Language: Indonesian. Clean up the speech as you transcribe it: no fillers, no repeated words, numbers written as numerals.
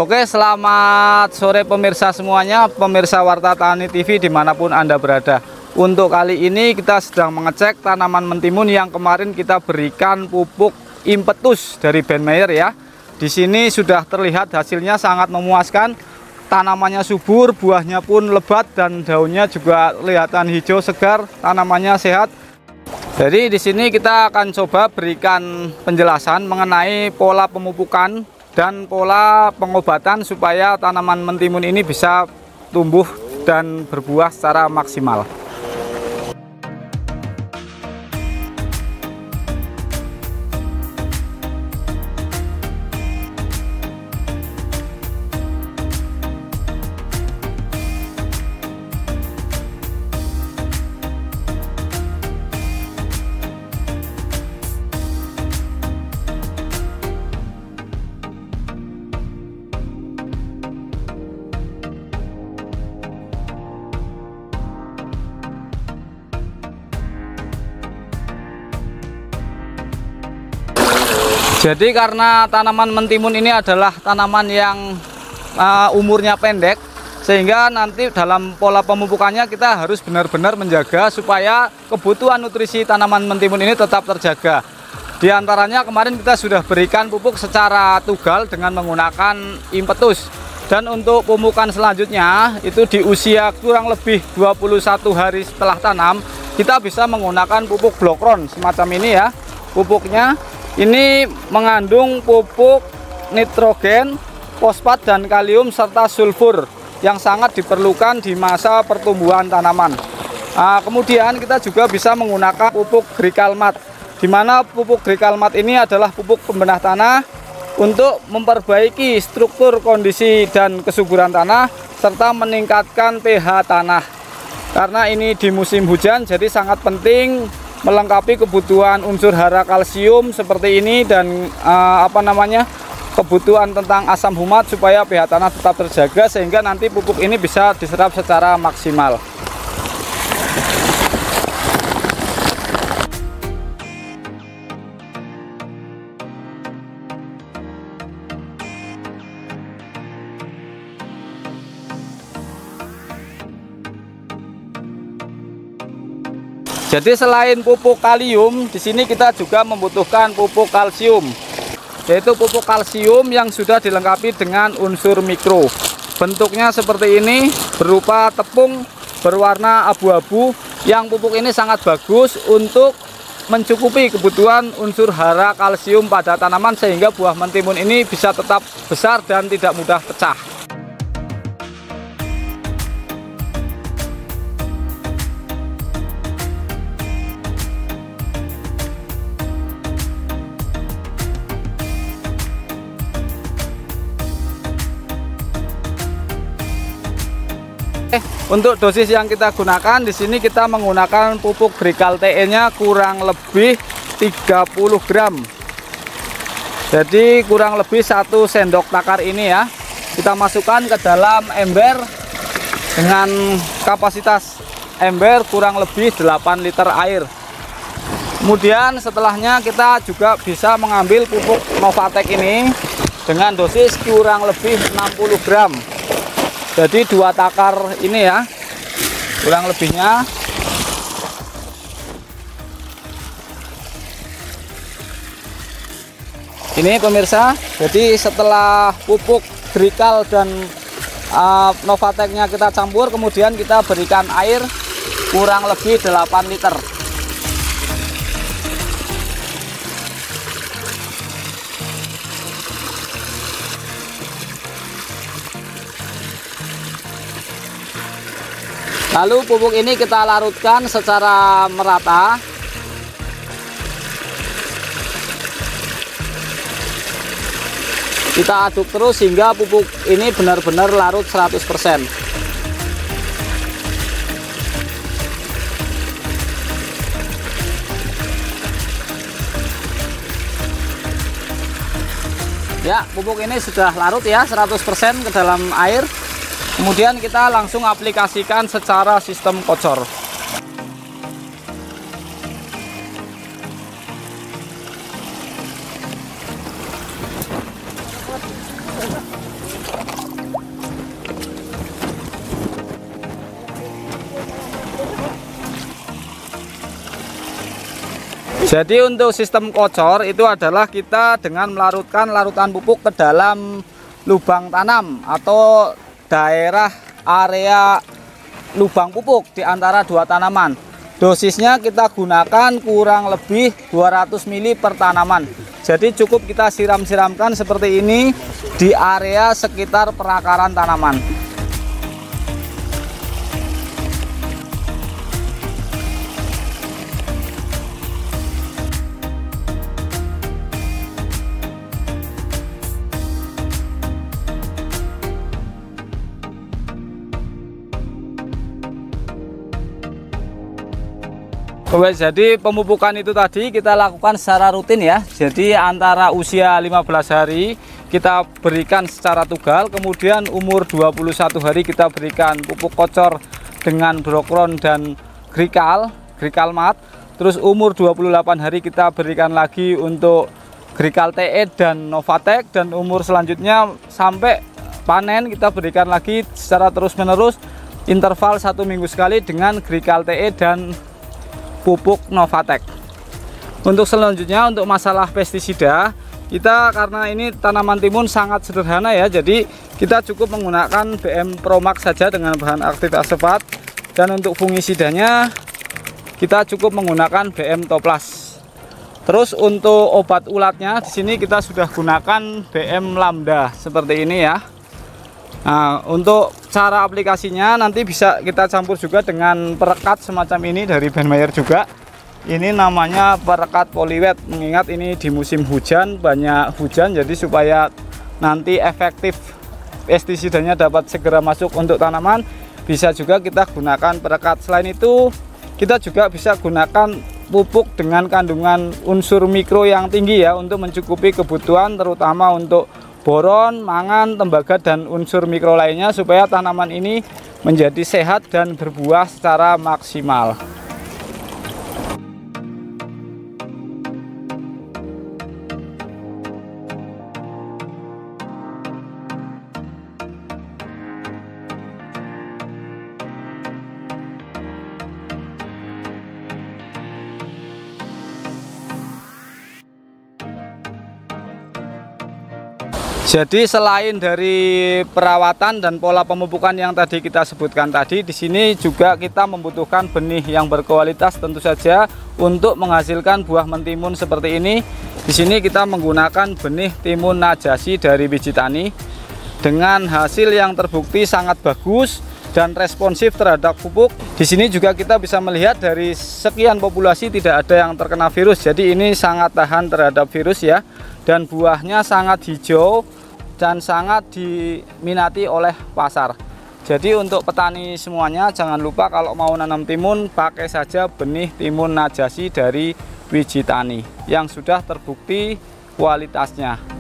Oke, selamat sore pemirsa semuanya, pemirsa Warta Tani TV dimanapun Anda berada. Untuk kali ini kita sedang mengecek tanaman mentimun yang kemarin kita berikan pupuk impetus dari Ben Meyer ya. Di sini sudah terlihat hasilnya sangat memuaskan. Tanamannya subur, buahnya pun lebat dan daunnya juga kelihatan hijau segar, tanamannya sehat. Jadi di sini kita akan coba berikan penjelasan mengenai pola pemupukan dan pola pengobatan supaya tanaman mentimun ini bisa tumbuh dan berbuah secara maksimal. Jadi karena tanaman mentimun ini adalah tanaman yang umurnya pendek, sehingga nanti dalam pola pemupukannya kita harus benar-benar menjaga supaya kebutuhan nutrisi tanaman mentimun ini tetap terjaga. Di antaranya kemarin kita sudah berikan pupuk secara tugal dengan menggunakan impetus. Dan untuk pemupukan selanjutnya itu di usia kurang lebih 21 hari setelah tanam, kita bisa menggunakan pupuk blokron semacam ini ya. Pupuknya ini mengandung pupuk nitrogen, fosfat dan kalium serta sulfur yang sangat diperlukan di masa pertumbuhan tanaman. Kemudian kita juga bisa menggunakan pupuk Grikalmat, di mana pupuk Grikalmat ini adalah pupuk pembenah tanah untuk memperbaiki struktur, kondisi dan kesuburan tanah serta meningkatkan pH tanah. Karena ini di musim hujan, jadi sangat penting melengkapi kebutuhan unsur hara kalsium seperti ini dan kebutuhan tentang asam humat supaya pH tanah tetap terjaga sehingga nanti pupuk ini bisa diserap secara maksimal. Jadi selain pupuk kalium, di sini kita juga membutuhkan pupuk kalsium, yaitu pupuk kalsium yang sudah dilengkapi dengan unsur mikro. Bentuknya seperti ini, berupa tepung berwarna abu-abu, yang pupuk ini sangat bagus untuk mencukupi kebutuhan unsur hara kalsium pada tanaman sehingga buah mentimun ini bisa tetap besar dan tidak mudah pecah. Untuk dosis yang kita gunakan di sini kita menggunakan pupuk Grikal TE-nya kurang lebih 30 gram. Jadi kurang lebih 1 sendok takar ini ya. Kita masukkan ke dalam ember dengan kapasitas ember kurang lebih 8 liter air. Kemudian setelahnya kita juga bisa mengambil pupuk Novatek ini dengan dosis kurang lebih 60 gram. Jadi 2 takar ini ya, kurang lebihnya. Ini pemirsa, jadi setelah pupuk Grikal dan Novateknya kita campur, kemudian kita berikan air kurang lebih 8 liter. Lalu pupuk ini kita larutkan secara merata. Kita aduk terus hingga pupuk ini benar-benar larut 100%. Ya, pupuk ini sudah larut ya 100% ke dalam air. Kemudian kita langsung aplikasikan secara sistem kocor. Jadi untuk sistem kocor itu adalah kita dengan melarutkan larutan pupuk ke dalam lubang tanam atau daerah area lubang pupuk di antara dua tanaman. Dosisnya kita gunakan kurang lebih 200 ml per tanaman. Jadi cukup kita siram-siramkan seperti ini di area sekitar perakaran tanaman. Oke, jadi pemupukan itu tadi kita lakukan secara rutin ya. Jadi antara usia 15 hari kita berikan secara tugal, kemudian umur 21 hari kita berikan pupuk kocor dengan brokron dan grikal mat. Terus umur 28 hari kita berikan lagi untuk grikal TE dan Novatek, dan umur selanjutnya sampai panen kita berikan lagi secara terus-menerus interval 1 minggu sekali dengan grikal TE dan pupuk Novatek. Untuk selanjutnya, untuk masalah pestisida, kita karena ini tanaman timun sangat sederhana ya, jadi kita cukup menggunakan BM Promax saja dengan bahan aktif asfat, dan untuk fungisidanya kita cukup menggunakan BM Toplas. Terus untuk obat ulatnya di sini kita sudah gunakan BM Lambda seperti ini ya. Nah, untuk cara aplikasinya nanti bisa kita campur juga dengan perekat semacam ini dari Benmayer juga. Ini namanya perekat poliwet, mengingat ini di musim hujan, banyak hujan, jadi supaya nanti efektif pestisidanya dapat segera masuk untuk tanaman, bisa juga kita gunakan perekat. Selain itu kita juga bisa gunakan pupuk dengan kandungan unsur mikro yang tinggi ya, untuk mencukupi kebutuhan terutama untuk boron, mangan, tembaga, dan unsur mikro lainnya supaya tanaman ini menjadi sehat dan berbuah secara maksimal. Jadi selain dari perawatan dan pola pemupukan yang tadi kita sebutkan tadi, di sini juga kita membutuhkan benih yang berkualitas tentu saja untuk menghasilkan buah mentimun seperti ini. Di sini kita menggunakan benih timun Najasi dari Wijitani dengan hasil yang terbukti sangat bagus dan responsif terhadap pupuk. Di sini juga kita bisa melihat dari sekian populasi tidak ada yang terkena virus. Jadi ini sangat tahan terhadap virus ya, dan buahnya sangat hijau dan sangat diminati oleh pasar. Jadi untuk petani semuanya jangan lupa kalau mau nanam timun pakai saja benih timun Najasi dari Wijitani yang sudah terbukti kualitasnya.